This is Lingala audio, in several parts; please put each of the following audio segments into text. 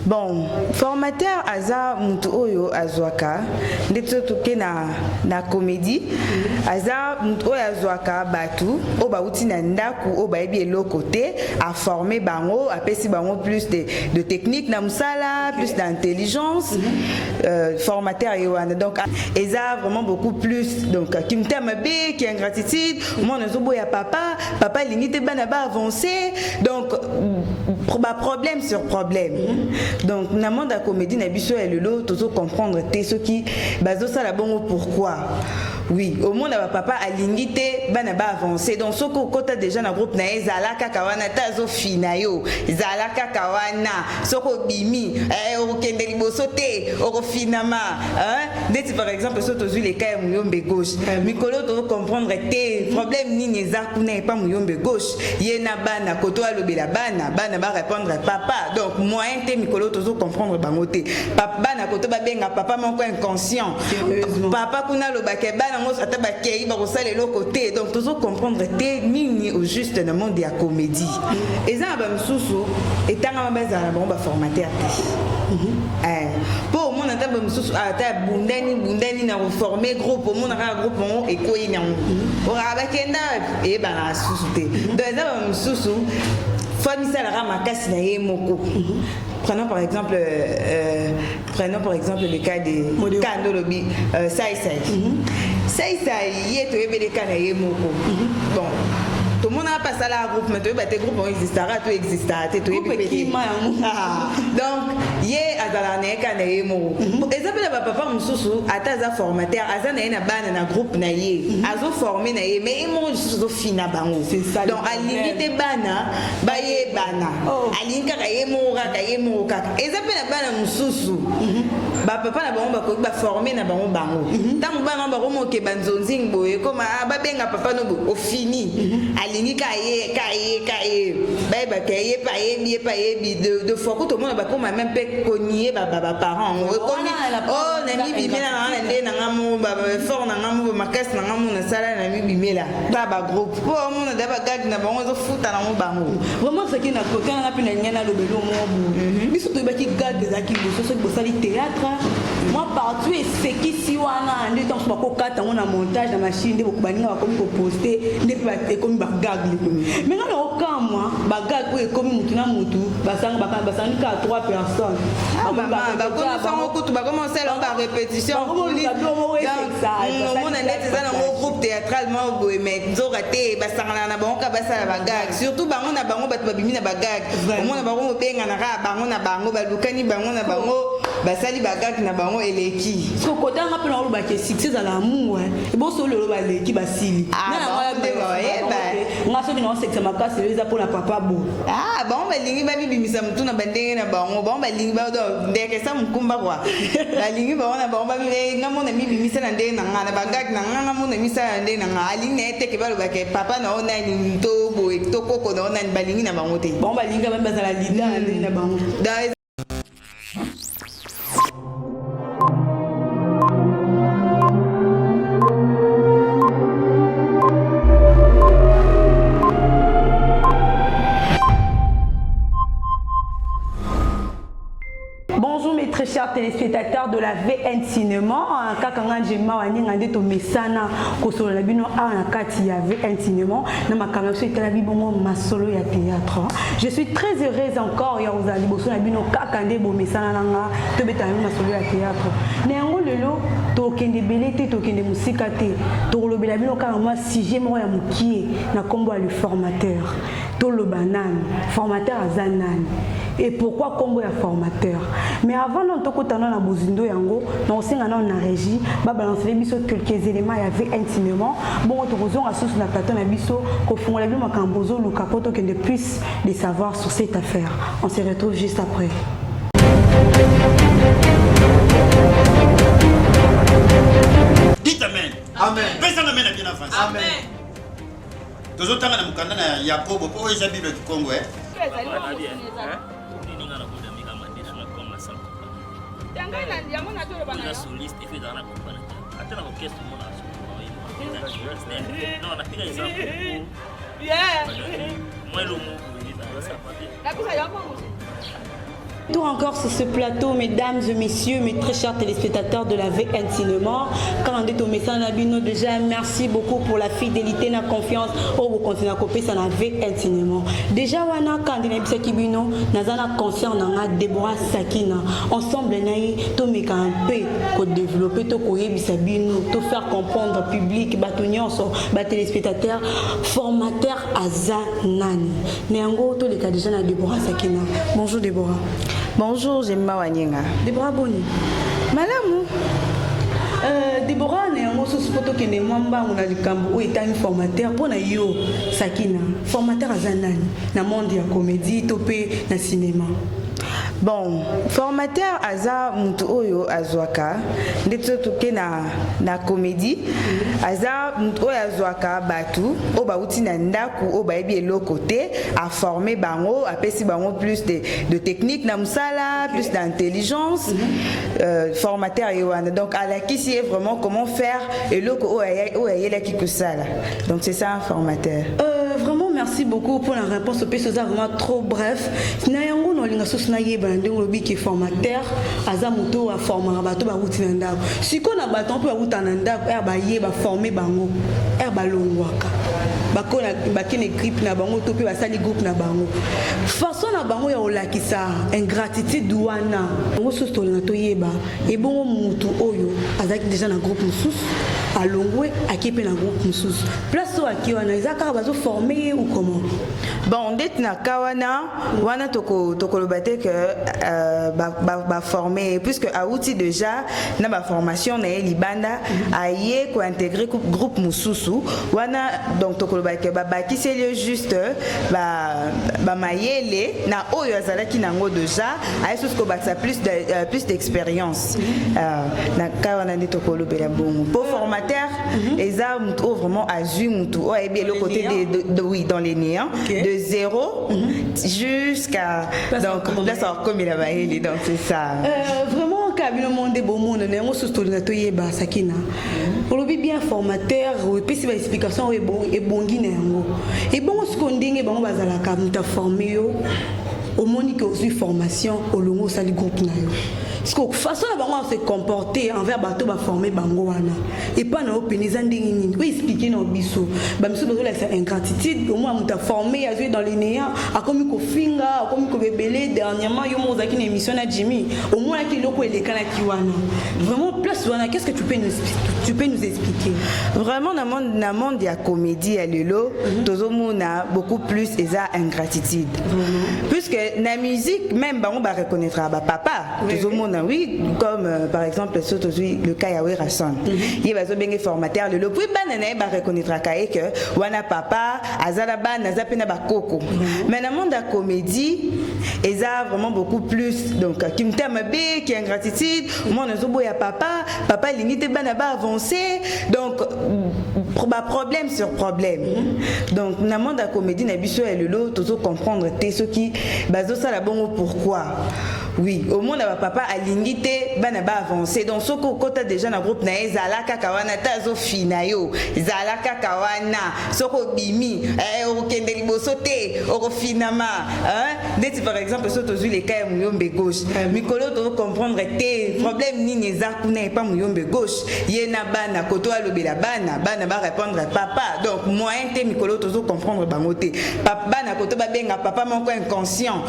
Bon, formateur aza mutu oyo azwaka ndetso toke na comédie aza mutu oyo azwaka batu o bauti na ndaku o baebi eloko te a former bango apesi bango plus de technique na musala plus d'intelligence formateur yoana donc eza vraiment beaucoup plus donc qui m'tema be qui ingratitude moi na zobo ya papa limite bana ba avancer donc problème sur problème. Donc, dans le monde de la comédie, nous devons comprendre ce qui est la bonne pourquoi. Oui, au monde de papa a l'unité, ben a avancé. Donc, ce que déjà dans le groupe, Zalaka Kawana, Tazo Finayo, Zalaka Kawana, Soko Bimi, Orokende Libosote, Orofinama. Par exemple, ce que les cas Mouyombe gauche. Mikolo doit comprendre tes problèmes ni les n'est pas Mouyombe gauche. Yena Bana, Koto Alobela Bana, Bana va répondre papa. Donc, moyen te Mikolo doit comprendre Bangote. Papa Bana, Koto Babenga, papa mon inconscient. Papa Kuna Lobakeba. Donc, toujours comprendre que au juste dans le monde de la comédie. Et ça, et tant que formateur. Pour moi, bundani na reformer groupe, mon groupe et quoi il et ben la sous-souté. Donc, ça, famille ça la ramakasi na yemoko. Prenons par exemple le cas de Kandolobi, Sai. Sai, il est le cas de Yemoko. Bon. Tout le monde a passé à la groupe, mais tes groupes existera, tout existera, tout est donc, hier à la neka na yemo. Exemple la papa mususu ataza formateur, azana na bana na groupe na ye, azo formé na ye, mais emo mususu fina bango. C'est ça. Donc à limite bana, baye bana. À linka ka yemo ka. Exemple la bana mususu. Ba papa na bango ba formé na bango bango. Tant bana ba romo ke banzonzing boye comme ba benga papa no bo au fini. Alingi kaye ba kaye paye de fois que tout le monde ba comme même pe cogner ba parents oh na mi bimela na ndé na ngamu ba fort na ngamu makas na ngamu na sala na mi bimela ba groupe oh mon da ba gag na bango zo futa na mo bango vraiment ce qui na ko kana pina nyana lo belo mo bu biso to ba ki gag za ki bo so bo sali théâtre moi partout et ce qui si wana ndé temps ba ko kata on a montage na machine ndé bo baninga ba komi ko poster ndé ba komi ba gag mais na aucun moi ba gag ko komi mutu na mutu ba sang ba ka 3 personnes ba commencer la répétition on a groupe théâtralement mais zoraté ba sangana na bango ka ba sala ba gag surtout bango na bango ba bimi na ba gag on na bango benga na ra bango na bango ba lukani bango na bango ba sali ba gag na bango eleki so kota nga pe na lo ba ke succès à l'amour et bon so lo ba leki ba sili nga so ni on sexe makasi leza pour la papa bo bango ba lingi ba bibimisa mutu na bandenge na bango ba lingi ba do ndeke sa mkumba kwa la lingi ba wana ba bibe nga mona mibimisa na ndenge na nga na bagag na nga mona misa na ndenge na nga ali na ete ke ba lo ba ke papa na ona ni to bo to koko na ona ni ba lingi na bango te ba lingi ba za la lida na ndenge na bango chers téléspectateurs de la VN Cinéma, kakanga njema waninga ndeto mesana kosolo na bino a na kati ya VN Cinéma na makambo so etala bibongo masolo ya théâtre. Je suis très heureuse encore ya ozali boso na bino kakande bo mesana nanga to betana masolo ya théâtre. Na yango lelo to kende belete to kende musika te to lobela bino kaka moi sujet mo ya mukie na kombo ya le formateur. To lo banane formateur azanani. Et pourquoi combo ya formateur? Mais avant de kotana na bozindo yango, na osenga na régie, ba balancer biso quelques éléments ya VN intimement. Bon to kozonga sous na plateau na biso ko fongola bi makambozo luka poto que de plus de savoir sur cette affaire. On se retrouve juste après. Dites amen. Amen. Personne amen à bien avance. Amen. Tous autant na mukanda na Yakobo po eza Bible du Congo Tout encore sur ce plateau, mesdames et messieurs, mes très chers téléspectateurs de la VN Cinéma. Quand on est au message Nabino, déjà merci beaucoup pour la fidélité, la confiance. Oh, vous continuez à copier ça dans la VN Cinéma. Déjà, wana quand on est à Kibino, nazana concerne na Deborah Sakina. Ensemble, naï, to meka un peu pour développer, to koye bisabino, to faire comprendre au public, batunion, bat téléspectateurs, formateur Azanani. Néango, to les cas déjà na Deborah Sakina. Bonjour Deborah. Bonjour, Gemma Wanyenga. Deborah Boni. Malamu. Deborah, néanmoins, ce photo qui est mwamba, on a du Cambo, est un formateur pour na yo Sakina, formateur à Zanani, na monde ya comédie, topé na cinéma. Bon, formateur aza mutu oyo azwaka ndetso toke na comédie aza mutu oyo azwaka batu o bauti na ndaku o baebi eloko te a former bango apesi bango plus de technique na musala plus d'intelligence formateur yewana donc alakisi vraiment comment faire eloko o ayelaki kosala donc c'est ça un formateur. Vraiment merci beaucoup pour la réponse au PSOSA vraiment trop bref. Nayango no linga sosna yeba ndenge lobi ki formateur azamuto a former bato ba wuti na ndako. Siko na bato pe ba wuta na ndako er ba yeba former bango. Er ba longwaka. Bakona bakine grip na bango to pe ba sali groupe na bango. Façon na bango ya olakisa ingratitude wana. Ngo sosto na to yeba e bongo mutu oyo azaki déjà na groupe mususu alongwe akipe na groupe mususu. Place so akiwa na izaka bazo former ou comment? Bon, dès na kawana wana toko lobate que ba former puisque a outil déjà na ba formation na libanda aye ko intégrer groupe mususu wana donc toko lobate ba bakisi lieu juste ba mayele na oyo azalaki nango déjà aye sosko ba plus d'expérience na kawana ndi toko lobela bongo pour formateur eza mutu vraiment azui mutu o ebi le côté de oui dans les néants de 0 jusqu'à donc là ça comme il a baillé donc c'est ça vraiment kabino monde bon monde na ngo sosto na to yeba Sakina olobi bien formateur et puis c'est explication et bongi na ngo et bon ce qu'on dingue bango bazala ka muta former yo au monique aussi formation au longo sali groupe na yo parce que façon la bango se comporter envers bateau ba former bango wana et pas na opinion ndingi nini oui expliquer no biso ba miso dozo la ingratitude au moins muta former a joué dans les néants a comme ko finga a comme ko bebele dernièrement yo mo zaki na émission na Jimmy au moins ki loko elekana ki wana vraiment place wana qu'est-ce que tu peux nous expliquer vraiment na monde ya comédie ya lelo tozo mona beaucoup plus eza ingratitude puisque na musique même bango ba reconnaîtra ba papa tozo mona oui comme par exemple le cas ya Werason il va zo bengi formateur le puis banana ba reconnaîtra que wana papa azala bana zapena ba koko mais na monde ya comédie eza vraiment beaucoup plus donc qui me t'a mabe qui ingratitude moi na zo boya papa limite bana ba avancer donc problème sur problème donc na monde ya comédie na biso et le lot tozo comprendre te ceux qui bazo sala bongo pourquoi oui au monde ya papa alingité bana ba avancer donc soko kota déjà na groupe na ezala kaka wana tazo finayo ezala kaka wana soko bimi okende liboso te oko finama dès par exemple so tozu les cas muyombe gauche mikolo to comprendre te problème nini eza kuna pas muyombe gauche yena bana koto alobela bana ba répondre papa donc moyen te mikolo to comprendre bangote papa bana koto ba benga papa moko inconscient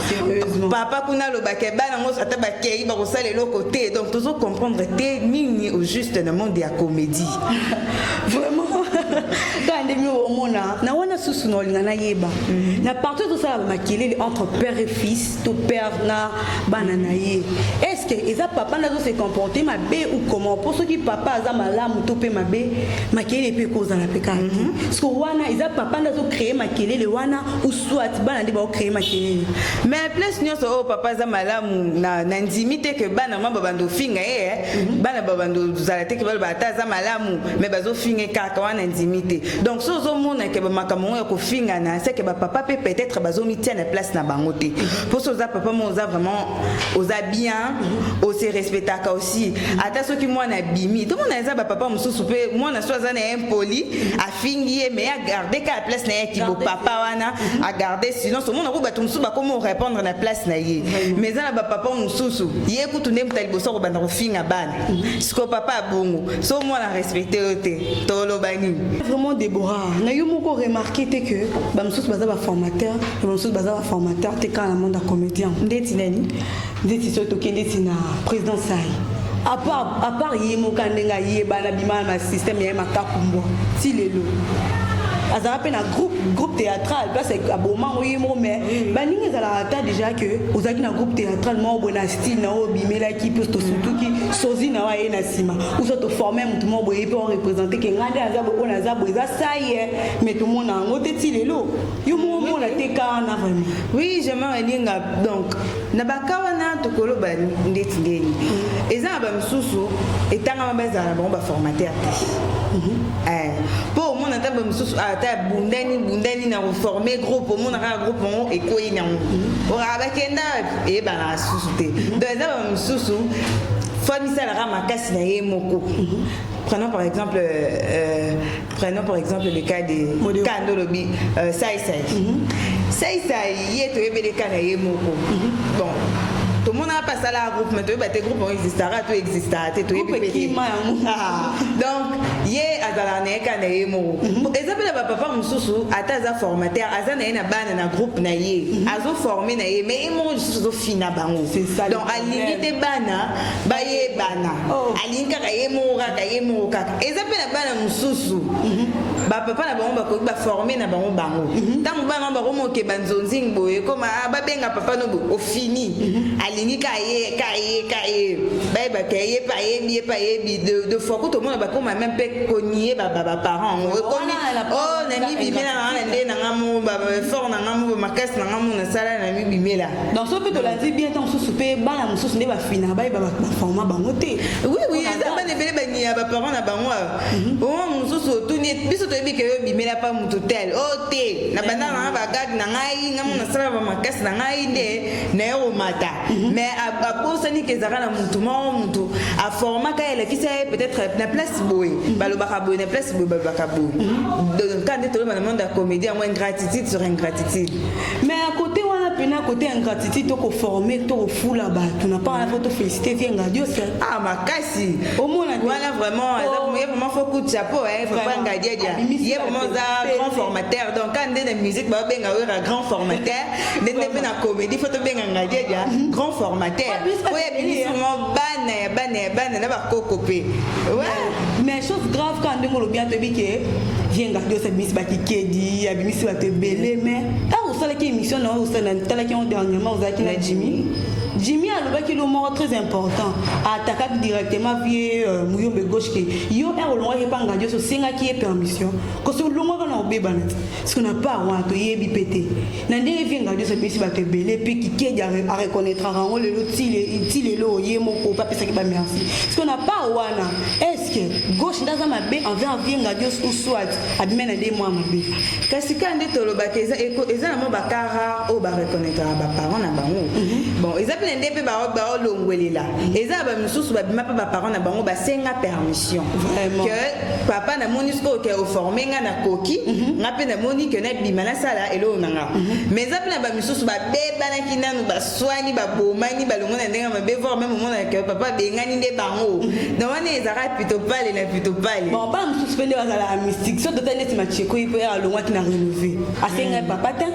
papa kuna lobake bana ngo ata ba kei ba kosala le côté donc to comprendre te nini au juste dans le monde de la comédie vraiment quand ndemi o mona na wana susu no linga na yeba na partout tout ça makileli entre père et fils to père na bana na ye est-ce que eza papa na zo se comporter mabe ou comment pour ceux qui papa za malamu to pe mabe makileli pe koza na pe kaki parce que wana eza papa na zo créer makileli wana ou soit bana ndi ba créer makileli mais plus nyonso o papa za malamu na ndimité que bana mamba bando finga bana babando zalate ke ba ta za malamu mais bazo finga kaka wana ndimité donc so zo mona ke ba makamon ko finga na c'est que ba papa peut-être bazo mi tient la place na bangote pour so za papa mo za vraiment oza bien on se respectaka aussi ata soki mwana bimi tout le monde a ba papa mususu pe mwana soza na impoli a fingi mais a garder ka place na yaki bo papa wana a garder sinon so mona ko ba tumsu ba comment répondre na place na ye mais na ba papa mususu ye ku tunde mtali bo so ko bana ko finga bana siko papa bongo so mwana respecter te tolo bani vraiment Déborah na yo moko remarqué que ba mususu baza ba formateur ba mususu baza ba formateur te kana monde comédien ndeti nani ndeti so to kende na président sai à part yemo kandenga yebana bima ma système ya makakumbo ti lelo azara pe na groupe théâtral parce que aboma yemo mais baninga zala ta déjà que ozaki na groupe théâtral mo bona style na obimela ki plus to surtout ki sozi na wa na sima ou so to former mutu mo boye pour représenter que ngande azabo ona zabo za saye mais tout monde na ngote ti lelo yo mo na teka na vraiment oui j'aimerais linga donc na bakawana to koloba ndeti ngeni eza ba msusu etanga mabazala ba ba formateur pour mon ata ba msusu ata bundani na reformer groupe mon na groupe on ekoyi na ora ba kenda e ba na susu te donc eza ba msusu famisa la makasi na ye moko. Prenons par exemple le cas de Kandolobi, Sai. Sai, il est très bien le moko. Bon. Tout le monde n'a pas ça là groupe mais tu tes groupes existera tout existera tu donc hier azala na kana yemo exemple ba papa mususu ataza formateur azana na bana na groupe na ye azo former na ye mais imo mususu fina bango donc alingi te bana ba ye bana alinga ka yemo ka exemple na bana mususu ba papa na bango ba ko ba former na bango tant bana ba ko mo ke banzonzi boye comme ba benga papa no bo fini alingi kaye ba kaye pa ye de fois que tout le monde ba comme même pe cogner ba parents oh na mi bimela na ndé na ngamu ba fort na ngamu ba makasi na ngamu na sala na mi bimela donc so pe to la dit bien tant sous souper ba na mususu ne ba fina ba forma bango te oui ça ba ne bele ba ni ba parents na bango oh mususu to ni biso to bi ke bimela pa mutu tel oh te na banda na ba gag na ngai ngamu na sala ba makasi na ngai nde na yo mata mais à cause ni que zara na mutu a forma ka elle qui c'est peut-être na place boy balo bakaboy na place boy bakaboy donc quand tu le monde de comédie moins gratitude sur ingratitude mais à côté on a pena côté ingratitude to ko former to ko fou là-bas tu n'as pas la photo féliciter vient radio c'est makasi au moins voilà vraiment faut coup de chapeau faut pas ngadia il y a vraiment ça grand formateur donc quand de la musique ba benga un grand formateur de na comédie faut to benga ngadia grand formateur ouais vraiment bana na ba kokopé ouais mais chose grave quand ndengolo bien te bike vient garder cette miss baki kedi abimisi ba te belé mais ah vous savez qui émission non vous savez tala qui ont dernièrement vous avez na Jimmy a le qui le mot très important attaquer directement via Muyombe gauche qui yo est au loin et pas radio so singa qui est permission que so longo na obeba net ce qu'on n'a pas wa to yebi pété na ndé vient radio cette miss ba te belé puis qui kedi à reconnaître rango le tile lo yemo ko pas pesa ki ba merci ce qu'on n'a pas wana est-ce que gauche ndaza mabe envers vient radio ou soit abimena des mois mabe kasi kande to lo bakeza eza na mo bakara o ba reconnaître ba parents na bango bon exemple ndé pe ba longwelela eza ba misusu ba bima pa ba parents na bango ba senga permission vraiment que papa na monisco ke o former nga na koki nga pe na moni que na bima na sala elo nanga mais exemple na ba misusu ba beba na kinanu ba swani ba bomani ba longo na ndenga mabe voir même moment que papa bengani nde bango donc on est ara plutôt pale bon pas misusu pende bazala mystique so totane ti macheko ipo ya longo ki na rénover asenga papa ta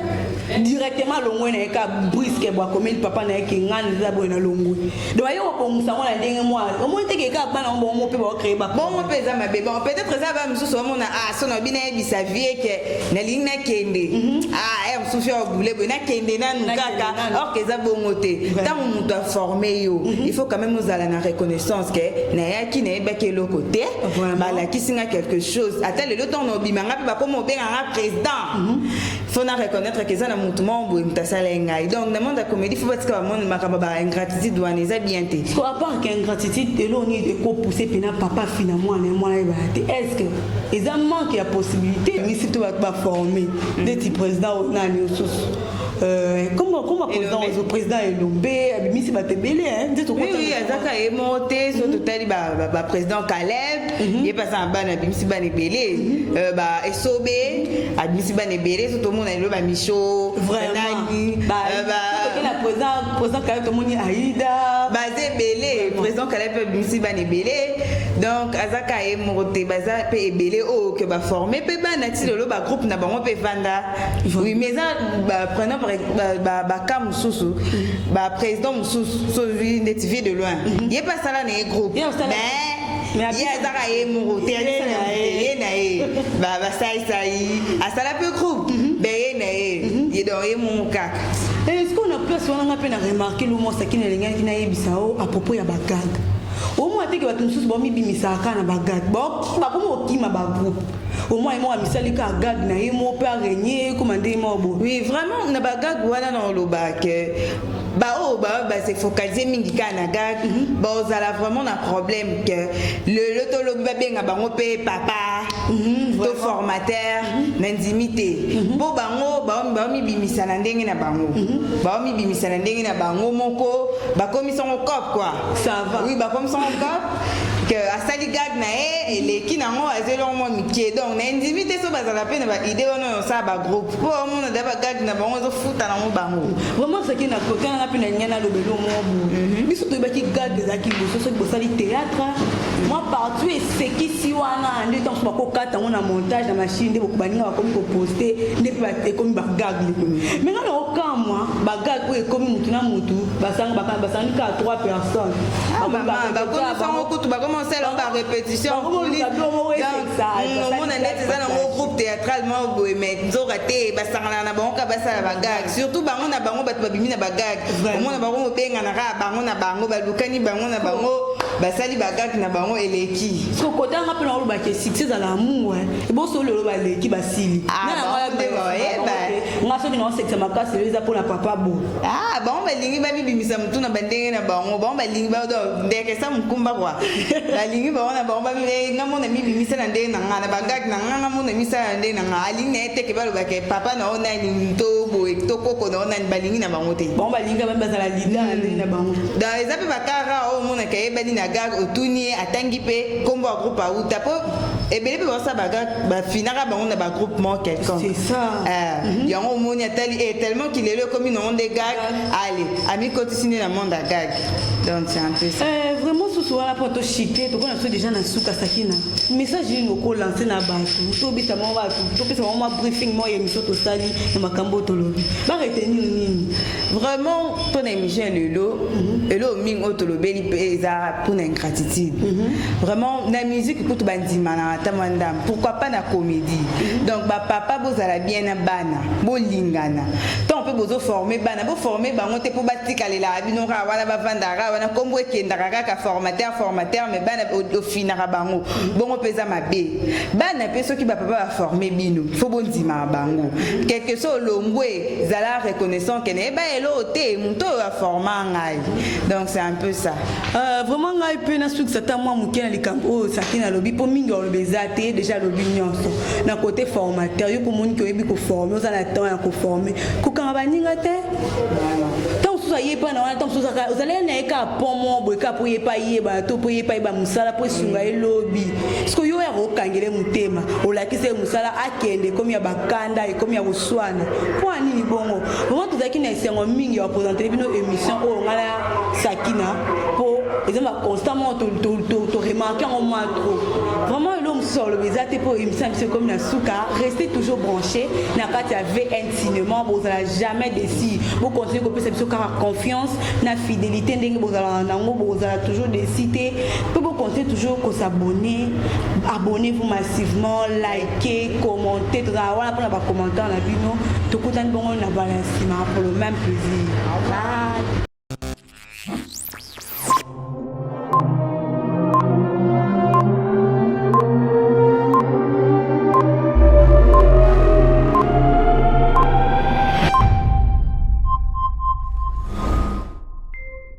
directement longo na ka brisque bwa comme papa na ki ngani za bo na longo donc ayo ko musango na ndenge moi au moins te ke ka bana bon mo pe ba créer ba bon mo pe za mabe bon peut-être ça va misusu o mona so na bina e bisa vie que na linga kende misusu o boule bo na kende na nukaka or que za bongo te tant on doit former yo il faut quand même nous aller na reconnaissance que na yaki na ba ke lokote bala kisinga quelque chose ata le temps no bimanga pe ba comme o benga président faut na reconnaître que ça na mutu mo mtasala ngai donc dans monde de comédie faut pas que ba monde makaba ba ingratitude wana eza bien te ko apart que ingratitude de l'on de ko pousser pena papa finalement na moi na ba te est-ce que ils en manque la possibilité ni surtout ba former des président na ni osusu comment président Elombe abimisi batebele hein oui azaka e monté so totali ba président Caleb il passe en bas na bimisi ba nebele ba esobe abimisi ba nebele so to mona lo ba micho vraiment président Caleb to moni Aïda basé belé président Caleb abimisi ba nebele donc azaka e monté baza pe ebele o que ba former pe ba nati lo ba groupe na bango pe vanda oui mais ça prenons ba kam susu ba président mususu so identifié de loin il est pas ça là dans groupe mais il y a zaka e monté na e ba sai asala pe groupe be na e il doit y mon kaka. Est-ce qu'on a pu souvent remarquer le mot sakina lenga kina yebisao à propos ya bagag au moins te que ba tumsusu ba mi bimisaka na bagag ba comme okima ba groupe au moins moi misali ka gag na yemo pe régner commander mo bo oui vraiment na bagag wana na loba que ba c'est focaliser mingi kana gag ba ozala vraiment un problème que le tolobi ba benga bango pe papa to formateur n'intimité bo bango ba mi bimisa na ndenge na bango ba mi bimisa na ndenge na bango moko ba commission au cop quoi ça va oui ba commission au cop que asali gag na e les ki nango azelo mo mikie donc na intimité so bazala pe na ba idée ono sa ba groupe po mo na ba gag na bango zo futa na mo bango vraiment ce qui na ko kana pe na nyana lo belo mo bu biso to ba ki gag za ki bo so bosali théâtre moi partout et c'est qui si wana ande temps ba ko kata na montage na machine de ko baninga ba komi ko poster ne ba te komi ba gag mais ngana okamwa ba gag ko e komi mutu na mutu basanga ka 3 personnes ba ko ba commencer la répétition on a net ça dans mon groupe théâtralement mais zoraté basanga na bango ka basala ba gag surtout bango na bango ba bimi na ba gag on a bango benga na ra bango na bango ba lukani bango na bango basali ba gag na bango eleki so côté nga pe na lo ba ke succès à l'amour et bon so lo ba leki basili nga so ni on sexe makasi les pour la papa bo bango ba lingi ba bimisa mutu na bandenge na bango ba lingi ba do ndeke sa mkumba kwa la lingi ba wana ba bi nga mona mi bimisa na ndenge na nga na ba gag na nga mona misa na ndenge na nga ali na ete ke ba lo ba ke papa na ona ni to bo to koko na ona ni ba lingi na bango te ba lingi ba bazala lida na ndenge na bango da ezape bakara o mona ke ebali na gag otuni atangi pe kombo a groupe a uta po ebele pe ba sa ba gag ba finara bango na ba groupement quelqu'un c'est ça yango moni atali tellement qu'il est le comme une onde gag allez ami continue na monde à gag donc c'est un peu ça vraiment sous soir pour to chiquer to connait déjà na suka sakina message ni ko lancer na batu to bita mo batu to pesa mo briefing mo émission to sali na makambo to lobi ba retenir nini vraiment ton émission le lo ming o to lobeli pesa pour une gratitude vraiment na musique ko to bandima na tamanda pourquoi pas na comédie donc ba papa bozala bien na bana bolingana tant peut bozo former bana bo former bango te pour batikalela bino ra wala ba vandara wana kombo ekendaka kaka formateur mais bana au finara bango bongo pesa mabe bana pe soki ba papa ba former bino faut bondima bango quelque chose longwe zala reconnaissant que ne ba elo te muto a former ngai donc c'est un peu ça vraiment ngai pe na suka sata moi mukena likambo sakina lobi po mingi o bezate déjà lobi nyonso na côté formateur yo pour monde qui oyebi ko former ça na temps ya ko former ko kanga baninga te tant so ye pa na wana tant so saka ozalena na eka pomo bo eka po ye pa ye ba to po ye pa ba musala po sunga elobi sko yo ya ko kangele mutema olakise musala akende komi ya bakanda e komi ya uswana po ani bongo vraiment tozaki na esengo mingi ya présenter bino émission o ngala sakina po ezama constamment to remarquer en moi trop vraiment l'homme sur le bezate pour émission comme na suka restez toujours branché na kati ya VN Cinéma vous allez jamais décis vous continuez ko pesa biso car confiance na fidélité ndenge vous allez nango vous allez toujours décider pour vous continuer toujours ko s'abonner abonnez-vous massivement likez commentez tout ça voilà pour la commentaire na bino to kutani bongo na balance pour le même plaisir. Bye.